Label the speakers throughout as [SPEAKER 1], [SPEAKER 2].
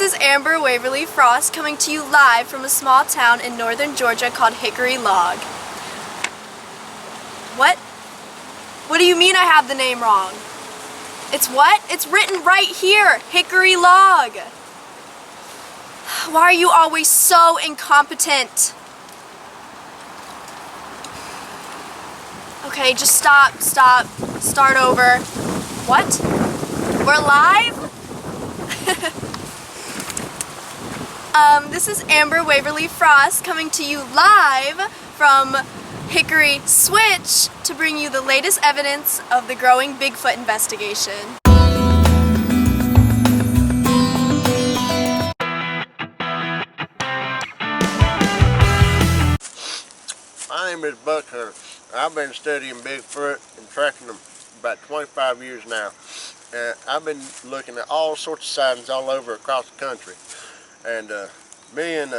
[SPEAKER 1] This is Amber Waverly Frost coming to you live from a small town in northern Georgia called Hickory Log. What? What do you mean I have the name wrong? It's what? It's written right here, Hickory Log. Why are you always so incompetent? Okay, just stop, start over. What? We're live? This is Amber Waverly Frost coming to you live from Hickory Switch to bring you the latest evidence of the growing Bigfoot investigation.
[SPEAKER 2] My name is Buck Hunter. I've been studying Bigfoot and tracking them about 25 years now. I've been looking at all sorts of sightings all over across the country. And me and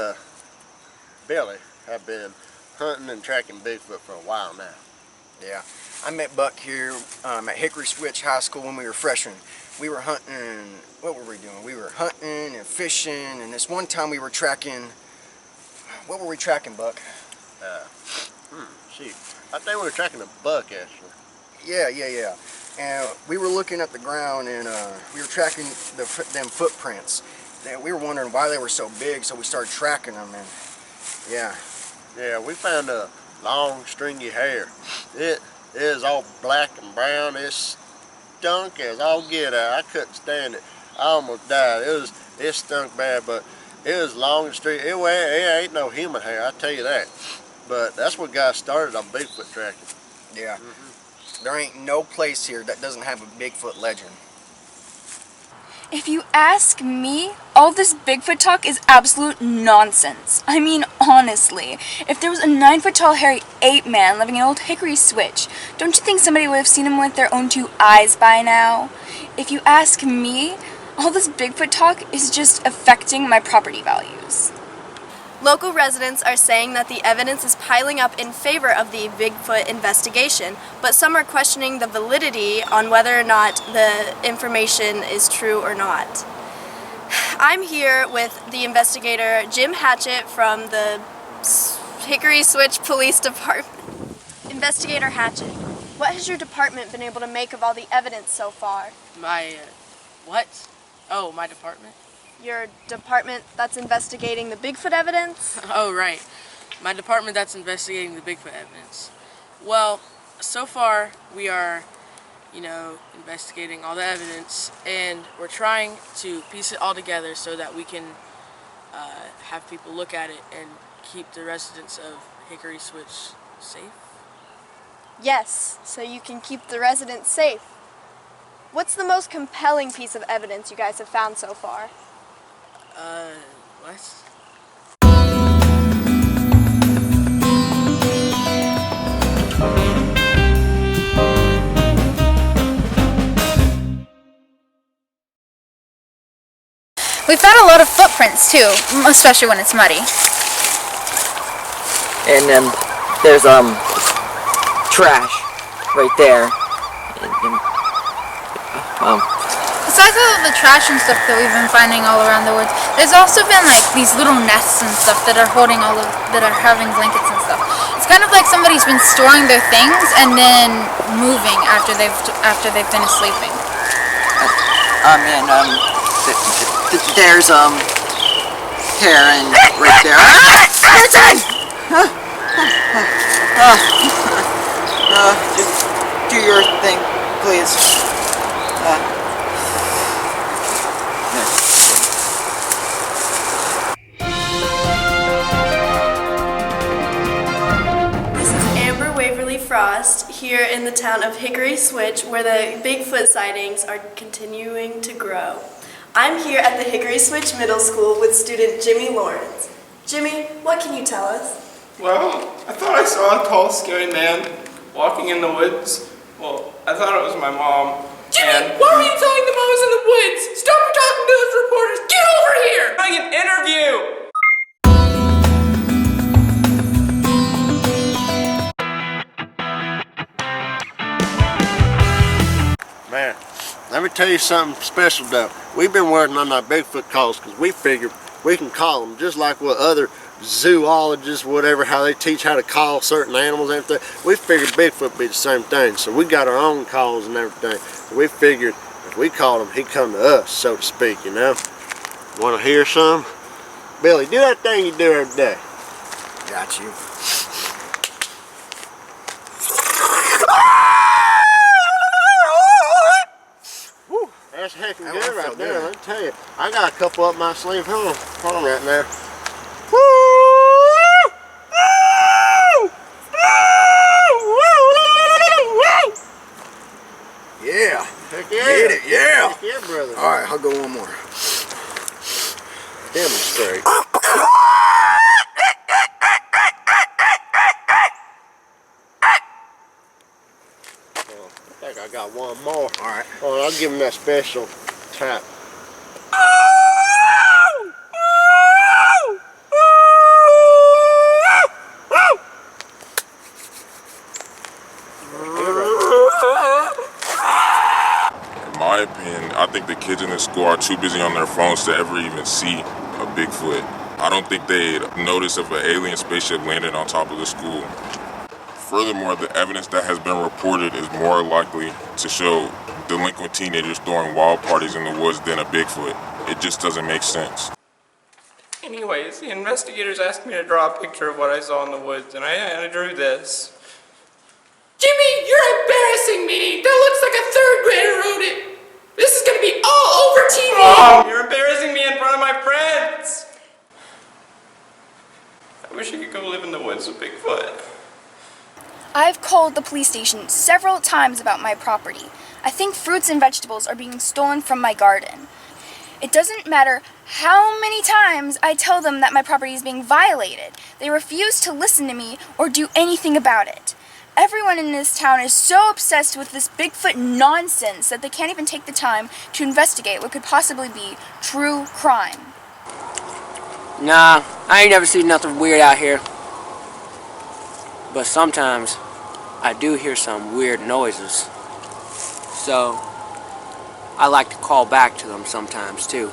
[SPEAKER 2] Billy have been hunting and tracking Bigfoot for a while now.
[SPEAKER 3] Yeah, I met Buck here at Hickory Switch High School when we were freshmen. We were hunting, what were we doing? We were hunting and fishing, and this one time we were tracking, what were we tracking, Buck?
[SPEAKER 2] Shoot, I think we were tracking a buck actually.
[SPEAKER 3] Yeah. And we were looking at the ground and we were tracking them footprints. We were wondering why they were so big, so we started tracking them, and yeah.
[SPEAKER 2] Yeah, we found a long stringy hair. It is all black and brown. It stunk as all get out. I couldn't stand it. I almost died. It stunk bad, but it was long and stringy. It ain't no human hair, I tell you that. But that's what got started on Bigfoot tracking.
[SPEAKER 3] Yeah. There ain't no place here that doesn't have a Bigfoot legend.
[SPEAKER 4] If you ask me, all this Bigfoot talk is absolute nonsense. I mean, honestly, if there was a 9-foot tall hairy ape man living in Old Hickory Switch, don't you think somebody would have seen him with their own 2 eyes by now? If you ask me, all this Bigfoot talk is just affecting my property values.
[SPEAKER 1] Local residents are saying that the evidence is piling up in favor of the Bigfoot investigation, but some are questioning the validity on whether or not the information is true or not. I'm here with the investigator Jim Hatchett from the Hickory Switch Police Department. Investigator Hatchett, what has your department been able to make of all the evidence so far?
[SPEAKER 5] What? Oh, my department?
[SPEAKER 1] Your department that's investigating the Bigfoot evidence?
[SPEAKER 5] Oh, right. My department that's investigating the Bigfoot evidence. Well, so far we are, investigating all the evidence, and we're trying to piece it all together so that we can have people look at it and keep the residents of Hickory Switch safe.
[SPEAKER 1] Yes, so you can keep the residents safe. What's the most compelling piece of evidence you guys have found so far?
[SPEAKER 5] What?
[SPEAKER 6] We found a lot of footprints too, especially when it's muddy.
[SPEAKER 7] And then there's trash right there.
[SPEAKER 6] Besides all of the trash and stuff that we've been finding all around the woods, there's also been like these little nests and stuff that are that are having blankets and stuff. It's kind of like somebody's been storing their things and then moving after they've finished sleeping.
[SPEAKER 7] There's Karen right there. Just do your thing, please.
[SPEAKER 1] Frost here in the town of Hickory Switch, where the Bigfoot sightings are continuing to grow. I'm here at the Hickory Switch Middle School with student Jimmy Lawrence. Jimmy, what can you tell us?
[SPEAKER 8] Well, I thought I saw a tall, scary man walking in the woods. Well, I thought it was my mom.
[SPEAKER 5] Jimmy, why were you telling them I was in the woods? Stop talking to those reporters! Get over here! I'm having an interview!
[SPEAKER 2] Man, let me tell you something special though. we've been working on our Bigfoot calls because we figured we can call them just like what other zoologists, whatever, how they teach how to call certain animals and everything. We figured Bigfoot would be the same thing, so we got our own calls and everything. We figured if we called him, he'd come to us, so to speak, you know. Want to hear some? Billy, do that thing you do every day.
[SPEAKER 3] Got you.
[SPEAKER 2] Woo, that's heckin'
[SPEAKER 3] That
[SPEAKER 2] good
[SPEAKER 3] one
[SPEAKER 2] right
[SPEAKER 3] felt
[SPEAKER 2] there,
[SPEAKER 3] good.
[SPEAKER 2] let me tell you. I got a couple up my sleeve. Hold on right now.
[SPEAKER 3] Yeah.
[SPEAKER 2] Heck yeah.
[SPEAKER 3] Get it, yeah.
[SPEAKER 2] Heck yeah, brother.
[SPEAKER 3] All right, I'll go one more.
[SPEAKER 2] Demonstrate. I think I got one more.
[SPEAKER 3] All right.
[SPEAKER 2] Oh, I'll give him that special tap.
[SPEAKER 9] In my opinion, I think the kids in this school are too busy on their phones to ever even see a Bigfoot. I don't think they'd notice if an alien spaceship landed on top of the school. Furthermore, the evidence that has been reported is more likely to show delinquent teenagers throwing wild parties in the woods than a Bigfoot. It just doesn't make sense.
[SPEAKER 8] Anyways, the investigators asked me to draw a picture of what I saw in the woods, and I drew this. Jimmy, you're embarrassing me! That looks like a third grader wrote it! This is gonna be all over TV! Mom, you're embarrassing me in front of my friends! I wish I could go live in the woods with Bigfoot.
[SPEAKER 4] I've called the police station several times about my property. I think fruits and vegetables are being stolen from my garden. It doesn't matter how many times I tell them that my property is being violated. They refuse to listen to me or do anything about it. Everyone in this town is so obsessed with this Bigfoot nonsense that they can't even take the time to investigate what could possibly be true crime.
[SPEAKER 10] Nah, I ain't never seen nothing weird out here. But sometimes I do hear some weird noises. So I like to call back to them sometimes too.